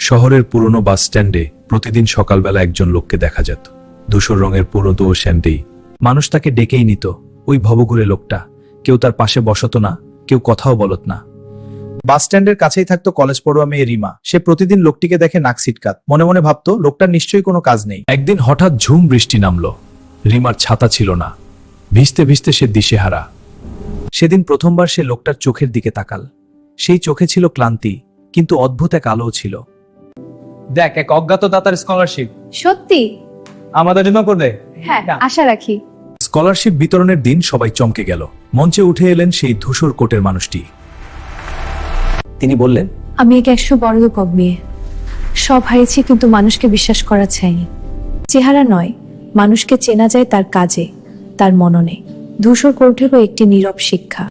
শহরের পুরনো বাস স্ট্যান্ডে প্রতিদিন সকালবেলা একজন লোককে দেখা যেত। ধূসর রঙের পুরনো স্যান্ডেই মানুষ তাকে ডেকেই নিত, ওই ভবঘুরে লোকটা। কেউ তার পাশে বসত না, কেউ কথাও বলত না। বাস স্ট্যান্ডের কাছেই থাকতো কলেজ পড়ুয়া মেয়ে রিমা। সে প্রতিদিন লোকটিকে দেখে নাক সিটকাত, মনে মনে ভাবতো লোকটার নিশ্চয়ই কোনো কাজ নেই। একদিন হঠাৎ ঝুম বৃষ্টি নামলো। রিমার ছাতা ছিল না, ভিজতে ভিজতে সে দিশেহারা। সেদিন প্রথমবার সে লোকটার চোখের দিকে তাকাল। সেই চোখে ছিল ক্লান্তি, কিন্তু অদ্ভুত এক আলো ছিল। দেখ, এক অজ্ঞাত দাতার স্কলারশিপ সত্যি? আমাদের জন্য করবে। হ্যাঁ, আশা রাখি। স্কলারশিপ বিতরণের দিন সবাই চমকে গেল। মঞ্চে উঠে এলেন সেই ধূসর কোটের মানুষটি। তিনি বললেন, আমি এক 100 বড়লোক মেয়ে। সব হারিয়েছি, কিন্তু মানুষকে বিশ্বাস করা চাইনি। চেহারা নয়, মানুষকে চেনা যায় তার কাজে, তার মননে। ধূসর কোটেরও একটি নীরব শিক্ষা।